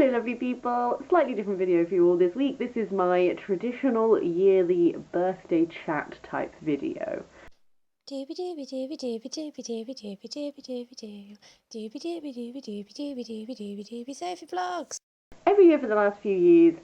Hello lovely people, slightly different video for you all this week. This is my traditional yearly birthday chat type video. Sophie Vlogs. Every year for the last few years,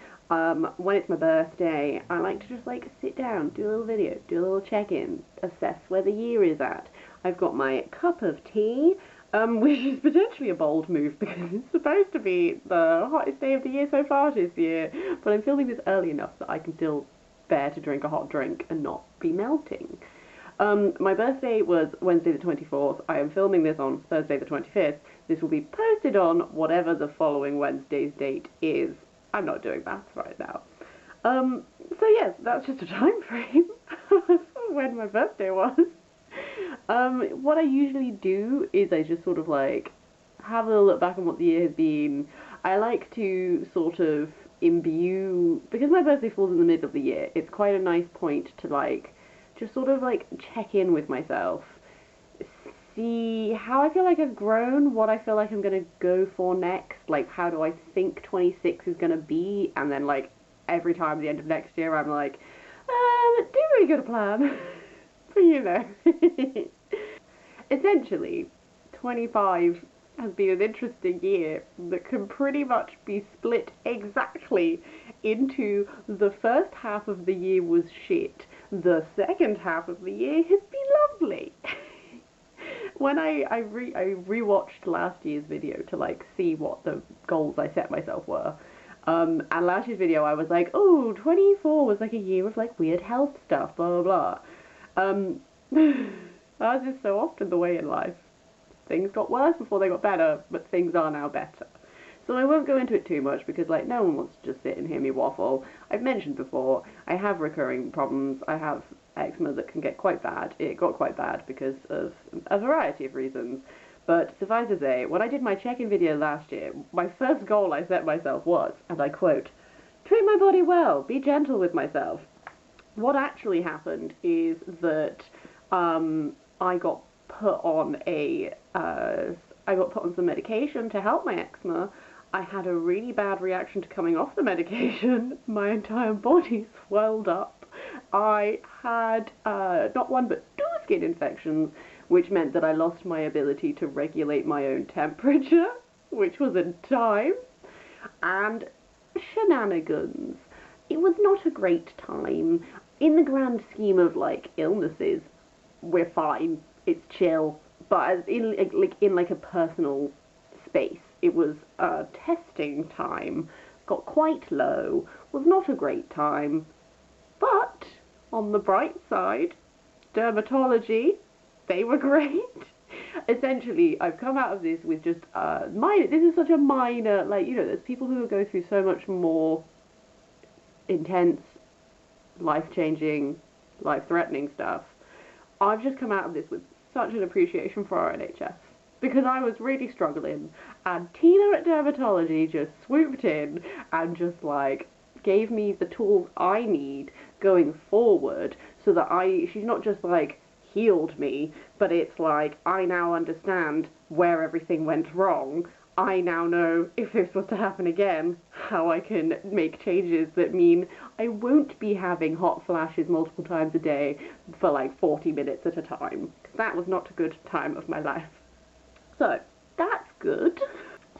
when it's my birthday, I like to just like sit down, do a little video, do a little check-in, assess where the year is at. I've got my cup of tea, which is potentially a bold move because it's supposed to be the hottest day of the year so far this year, but I'm filming this early enough that I can still bear to drink a hot drink and not be melting. My birthday was Wednesday the 24th. I am filming this on Thursday the 25th. This will be posted on whatever the following Wednesday's date is. I'm not doing maths right now. So yes, that's just a time frame when my birthday was. What I usually do is I just sort of like have a little look back on what the year has been. I like to sort of imbue, because my birthday falls in the middle of the year, it's quite a nice point to like just sort of like check in with myself, see how I feel like I've grown, what I feel like I'm going to go for next, like how do I think 26 is going to be, and then like every time at the end of next year I'm like, do we got a plan? But you know. Essentially, 25 has been an interesting year that can pretty much be split exactly into the first half of the year was shit, the second half of the year has been lovely. When I rewatched last year's video to like see what the goals I set myself were, and last year's video I was like, oh, 24 was like a year of like weird health stuff, blah blah blah. As is so often the way in life, things got worse before they got better, but things are now better. So I won't go into it too much because like no one wants to just sit and hear me waffle. I've mentioned before, I have recurring problems. I have eczema that can get quite bad. It got quite bad because of a variety of reasons. But suffice to say, when I did my check-in video last year, my first goal I set myself was, and I quote, treat my body well, be gentle with myself. What actually happened is that I got put on some medication to help my eczema. I had a really bad reaction to coming off the medication. My entire body swelled up. I had not one but two skin infections, which meant that I lost my ability to regulate my own temperature, which was a time, and shenanigans. It was not a great time. In the grand scheme of like illnesses, we're fine. It's chill. But in a personal space, it was testing time, got quite low, was not a great time, but on the bright side, dermatology, they were great. Essentially, I've come out of this with just this is such a minor, like, you know, there's people who go through so much more intense, life-changing, life-threatening stuff. I've just come out of this with such an appreciation for our NHS, because I was really struggling, and Tina at dermatology just swooped in and just like gave me the tools I need going forward, so that she's not just like healed me, but it's like I now understand where everything went wrong. I now know if this was to happen again, how I can make changes that mean I won't be having hot flashes multiple times a day for like 40 minutes at a time. That was not a good time of my life. So, that's good.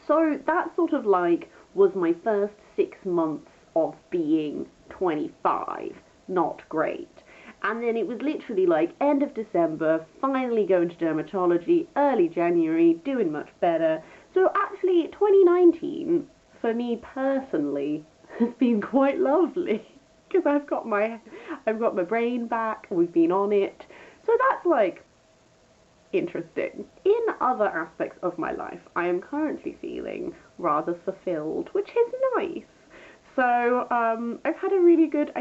So that sort of like was my first 6 months of being 25. Not great. And then it was literally like end of December, finally going to dermatology, early January, doing much better. So actually 2019, for me personally, has been quite lovely. Because I've got my brain back, we've been on it. So that's like interesting. In other aspects of my life, I am currently feeling rather fulfilled, which is nice. So, I've had a really good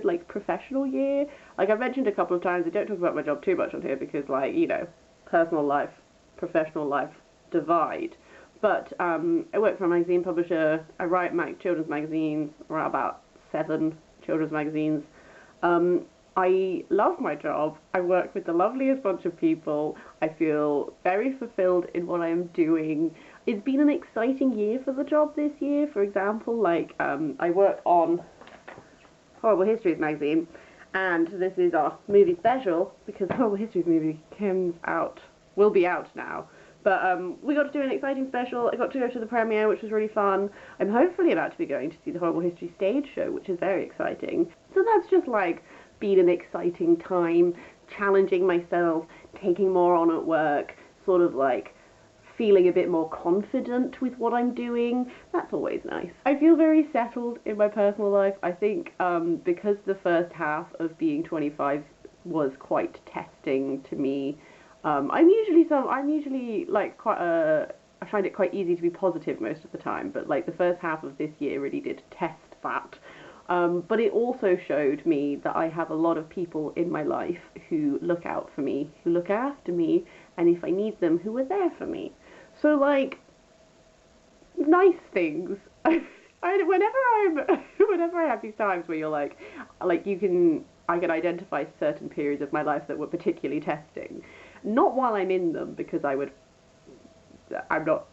like professional year. Like I've mentioned a couple of times, I don't talk about my job too much on here because like, you know, personal life, professional life divide. But I work for a magazine publisher. I write children's magazines. I write about 7 children's magazines. I love my job. I work with the loveliest bunch of people. I feel very fulfilled in what I am doing. it's been an exciting year for the job this year. For example, like I work on Horrible Histories magazine, and this is our movie special because Horrible Histories movie will be out now. But we got to do an exciting special. I got to go to the premiere, which was really fun. I'm hopefully about to be going to see the Horrible History stage show, which is very exciting. So that's just like been an exciting time, challenging myself, taking more on at work, sort of like feeling a bit more confident with what I'm doing. That's always nice. I feel very settled in my personal life. I think because the first half of being 25 was quite testing to me. I'm usually like I find it quite easy to be positive most of the time, but like the first half of this year really did test that. But it also showed me that I have a lot of people in my life who look out for me, who look after me, and if I need them, who are there for me. So like, nice things. Whenever I have these times where you're like I can identify certain periods of my life that were particularly testing. Not while I'm in them, because I'm not,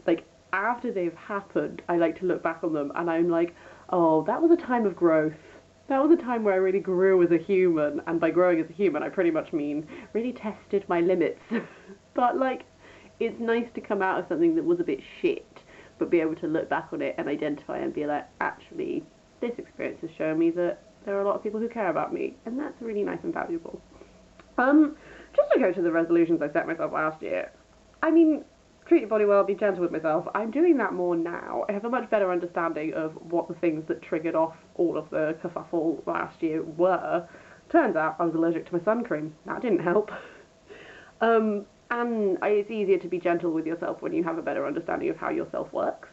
like, after they've happened, I like to look back on them and I'm like, oh, that was a time of growth. That was a time where I really grew as a human, and by growing as a human, I pretty much mean really tested my limits. But, like, it's nice to come out of something that was a bit shit, but be able to look back on it and identify and be like, actually, this experience has shown me that there are a lot of people who care about me, and that's really nice and valuable. Just to go to the resolutions I set myself last year, I mean, treat your body well, be gentle with myself. I'm doing that more now. I have a much better understanding of what the things that triggered off all of the kerfuffle last year were. Turns out I was allergic to my sun cream. That didn't help. And it's easier to be gentle with yourself when you have a better understanding of how yourself works.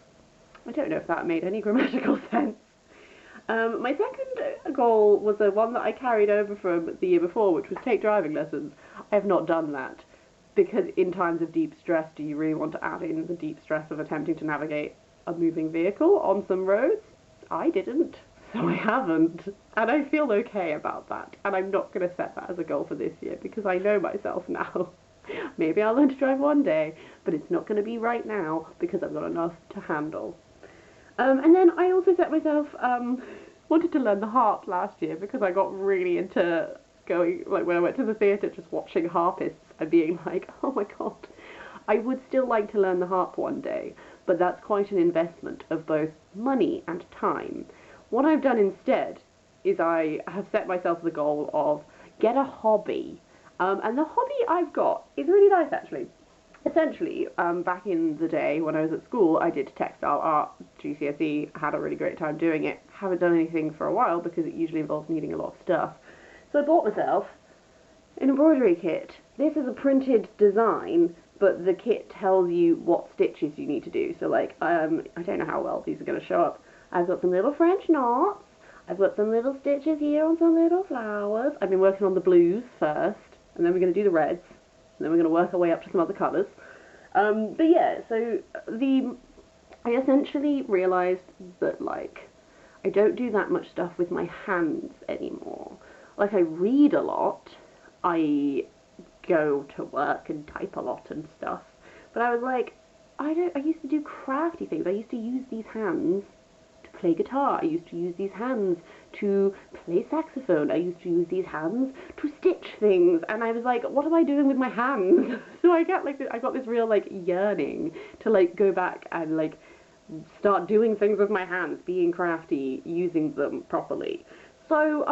I don't know if that made any grammatical sense. My second goal was the one that I carried over from the year before, which was take driving lessons. I have not done that, because in times of deep stress, do you really want to add in the deep stress of attempting to navigate a moving vehicle on some roads? I didn't, so I haven't. And I feel okay about that, and I'm not going to set that as a goal for this year, because I know myself now. Maybe I'll learn to drive one day, but it's not going to be right now, because I've got enough to handle. And then I also set myself, wanted to learn the harp last year because I got really into going, like when I went to the theatre, just watching harpists and being like, oh my god, I would still like to learn the harp one day, but that's quite an investment of both money and time. What I've done instead is I have set myself the goal of get a hobby. And the hobby I've got is really nice actually. Essentially, back in the day when I was at school, I did textile art, GCSE, had a really great time doing it. Haven't done anything for a while because it usually involves needing a lot of stuff. So I bought myself an embroidery kit. This is a printed design, but the kit tells you what stitches you need to do. So like, I don't know how well these are going to show up. I've got some little French knots. I've got some little stitches here on some little flowers. I've been working on the blues first, and then we're going to do the reds. And then we're going to work our way up to some other colours. But yeah, so I essentially realised that, like, I don't do that much stuff with my hands anymore. Like, I read a lot, I go to work and type a lot and stuff, but I was like, I used to do crafty things. I used to use these hands to play guitar. I used to use these hands to play saxophone. I used to use these hands to stitch things, and I was like, what am I doing with my hands? So I got this real like yearning to like go back and like start doing things with my hands, being crafty, using them properly. So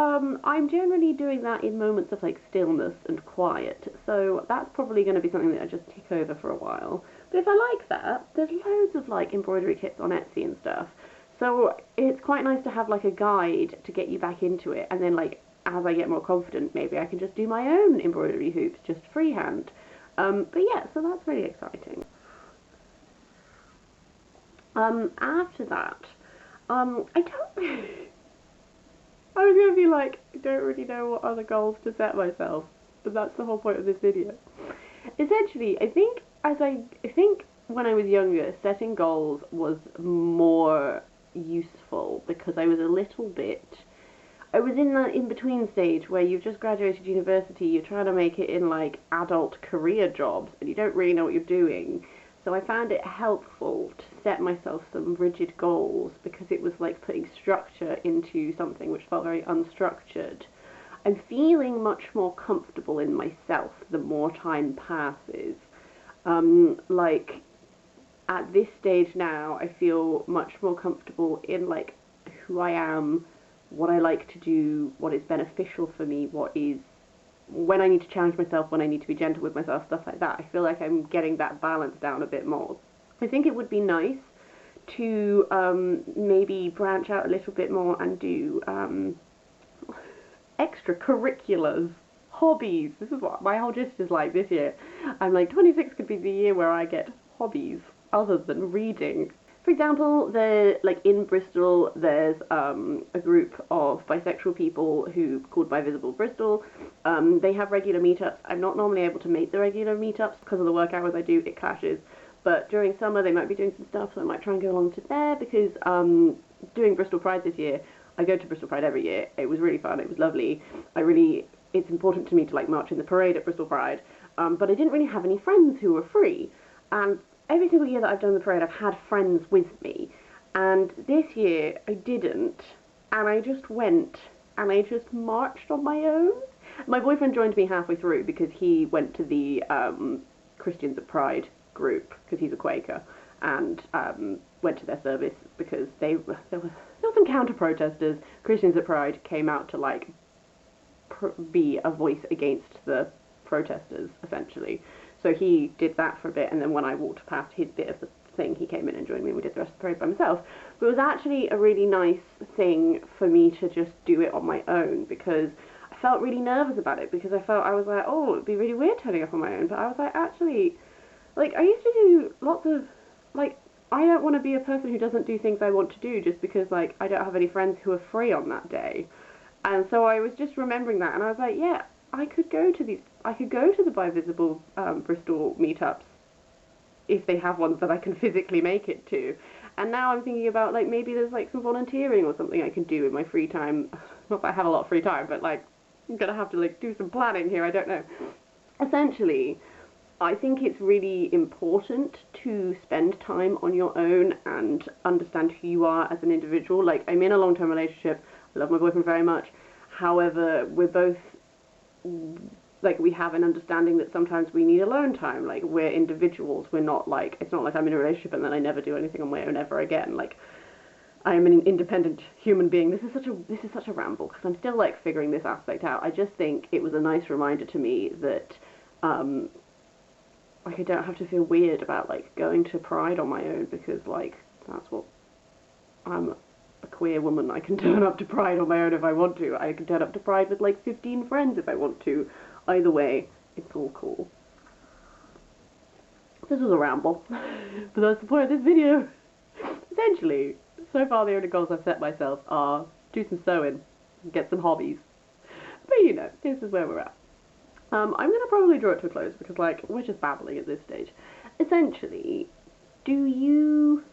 I'm generally doing that in moments of like stillness and quiet. So that's probably going to be something that I just tick over for a while. But if I like that, there's loads of like embroidery kits on Etsy and stuff. So it's quite nice to have like a guide to get you back into it, and then like as I get more confident, maybe I can just do my own embroidery hoops, just freehand. But yeah, so that's really exciting. After that, I don't. I was gonna be like, I don't really know what other goals to set myself, but that's the whole point of this video. Essentially, I think when I was younger, setting goals was more useful because I was in that in-between stage where you've just graduated university, you're trying to make it in like adult career jobs and you don't really know what you're doing. So I found it helpful to set myself some rigid goals because it was like putting structure into something which felt very unstructured. I'm feeling much more comfortable in myself the more time passes. Like at this stage now, I feel much more comfortable in like who I am, what I like to do, what is beneficial for me, what is when I need to challenge myself, when I need to be gentle with myself, stuff like that. I feel like I'm getting that balance down a bit more. I think it would be nice to maybe branch out a little bit more and do extracurriculars, hobbies. This is what my whole gist is like this year. I'm like, 26 could be the year where I get hobbies other than reading. For example, like in Bristol, there's a group of bisexual people who called By Visible Bristol. They have regular meetups. I'm not normally able to make the regular meetups because of the work hours I do. It clashes. But during summer, they might be doing some stuff, so I might try and go along to there because doing Bristol Pride this year, I go to Bristol Pride every year. It was really fun. It was lovely. It's important to me to like march in the parade at Bristol Pride. But I didn't really have any friends who were free. And every single year that I've done the parade, I've had friends with me. And this year, I didn't. And I just went and I just marched on my own. My boyfriend joined me halfway through because he went to the Christians at Pride group because he's a Quaker and went to their service because there were some counter-protesters. Christians at Pride came out to like be a voice against the protesters, essentially. So he did that for a bit, and then when I walked past his bit of the thing, he came in and joined me, and we did the rest of the parade by myself. But it was actually a really nice thing for me to just do it on my own, because I felt really nervous about it, because I was like, oh, it'd be really weird turning up on my own, but I was like, actually, like, I used to do lots of, like, I don't want to be a person who doesn't do things I want to do just because, like, I don't have any friends who are free on that day. And so I was just remembering that, and I was like, yeah, I could go to the By Visible Bristol meetups if they have ones that I can physically make it to. And now I'm thinking about, like, maybe there's, like, some volunteering or something I can do in my free time. Not that I have a lot of free time, but, like, I'm gonna have to, like, do some planning here, I don't know. Essentially, I think it's really important to spend time on your own and understand who you are as an individual. Like, I'm in a long-term relationship, I love my boyfriend very much, however, we're both, like, we have an understanding that sometimes we need alone time. Like, we're individuals, we're not like, it's not like I'm in a relationship and then I never do anything on my own ever again. Like, I'm an independent human being. This is such a ramble, because I'm still, like, figuring this aspect out. I just think it was a nice reminder to me that, like, I don't have to feel weird about, like, going to Pride on my own, because, like, that's what, I'm a queer woman. I can turn up to Pride on my own if I want to. I can turn up to Pride with, like, 15 friends if I want to. Either way, it's all cool. This was a ramble, but that's the point of this video. Essentially, so far the only goals I've set myself are do some sewing, get some hobbies. But, you know, this is where we're at. I'm going to probably draw it to a close because, like, we're just babbling at this stage. Essentially, do you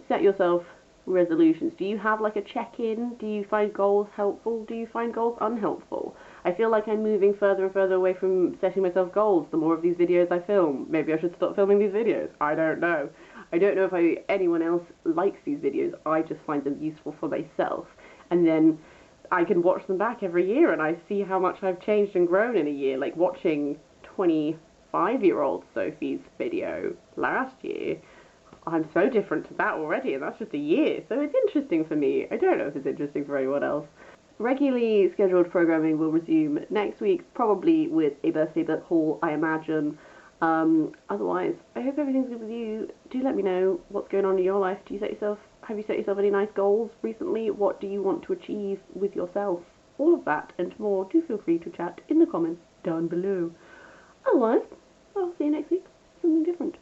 set yourself resolutions? Do you have, like, a check-in? Do you find goals helpful? Do you find goals unhelpful? I feel like I'm moving further and further away from setting myself goals the more of these videos I film. Maybe I should stop filming these videos. I don't know. I don't know if anyone else likes these videos. I just find them useful for myself. And then I can watch them back every year and I see how much I've changed and grown in a year. Like watching 25-year-old Sophie's video last year, I'm so different to that already, and that's just a year. So it's interesting for me. I don't know if it's interesting for anyone else. Regularly scheduled programming will resume next week, probably with a birthday book haul, I imagine. Otherwise, I hope everything's good with you. Do let me know what's going on in your life. Have you set yourself any nice goals recently? What do you want to achieve with yourself? All of that and more, do feel free to chat in the comments down below. Otherwise, I'll see you next week. Something different.